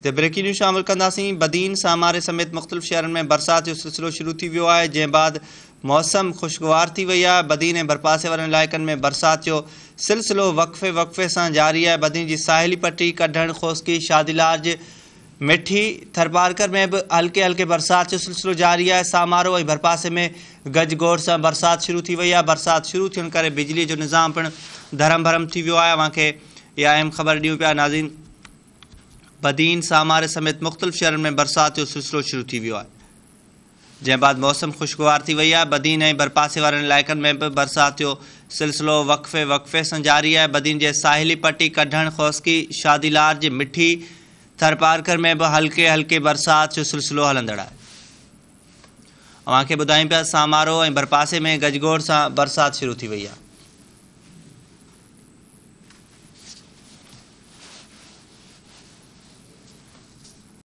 ते breaking news शामिल कंदासीं। बदीन सामारे समेत मुख़्तलिफ़ शहरनि में बरसात जो सिलसिलो शुरू थी वियो आहे, जंहिं बाद मौसम खुशगवार थी वई आहे। बदीन ऐं भरपासे वारनि इलाइक़नि में बरसात जो सिलसिलो वक़्फ़े सां जारी आहे। बदीन जी साहिली पट्टी, कढण, खोसकी, शादीलाज, मिठी, थरपारकर में भी हल्के हल्के बरसात जो सिलसिलो जारी है। सामारो ऐं भरपासे में गजगोड़ से बरसात शुरू थी वही है। बरसात शुरू थियण करे बिजली जो निज़ाम पिण धरम भरम थी वियो आहे। अव्हांखे इहा अहम ख़बर ॾियूं पिया नाज़रीन। बदीन सामारे समेत मुख़्तलिफ़ शहरनि में बरसात जो सिलसिलो शुरू थी वियो आहे, जंहिं बाद मौसम खुशगवार थी वई आहे। बदीन ऐं भरपासे वारनि इलाइक़नि में भी बरसात जो सिलसिलो वक़्फ़े सां जारी है। बदीन जे साहिली पट्टी, कढण, खोसकी, शादीलाज, मिठी, थरपारकर में भी हल्के हल्के बरसात जो सिलसिलो हलंदड़ आहे। अव्हांखे ॿुधायूं पिया सामारो ऐं भरपासे में गजगोड़ सां बरसात शुरू थी वई आहे।